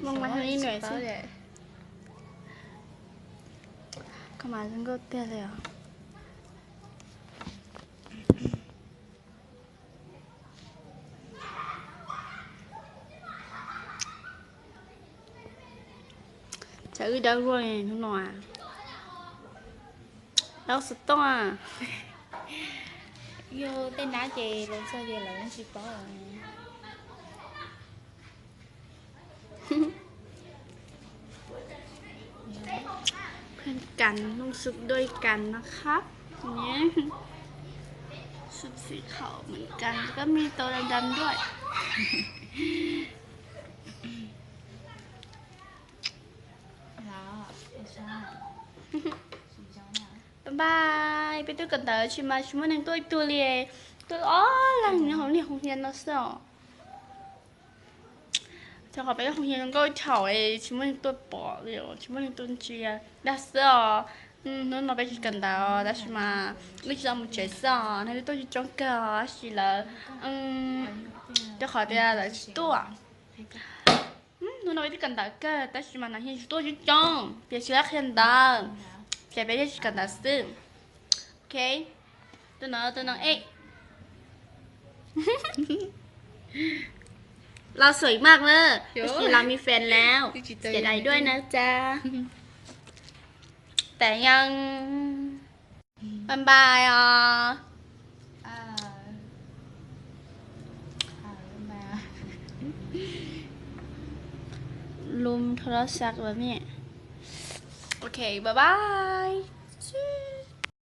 มองมาทางนี้หน่อยสิเข้ามาฉันก็เตี้ยเลยอ่ะจะอึดอัดด้วยทุกหน่อยแล้วสุดต้องอ่ะ vô tên đá chè lần sau về lại nó chỉ có rồi เพื่อนกันต้องซุปด้วยกันนะครับเนี่ยชุดสีขาวเหมือนกันแล้วก็มีตัวดำๆด้วย đó sao บ๊ายบายไปตัวกันเต๋อชิมาชิมาหนึ่งตัวเลียตัวอ๋อหลังเนี่ยของเรียนเราเสี่ยวจะขอไปของเรียนก็เฉาไอ้ชิมาหนึ่งตัวปอเลยชิมาหนึ่งตัวเจียดัสเสี่ยวนู้นเราไปกันเต๋อดัชมาไม่ใช่มุเจสันให้ตัวอยู่จงเกอสิละจะขอไปอะไรตัวนู้นเราไปกันเต๋อก็ดัชมาหนังเห็นตัวอยู่จงเปียเชื้อเขียนดังเปียไปกันเต๋อซึ่งโอเคตัวน้องเอ๊ะ เราสวยมากเลยเรามีแฟนแล้วเสียดายด้วยนะจ๊ะ แต่ยังบายอ่ะ mà ลุมโทรศัพท์แบบนี้โอเคบายบาย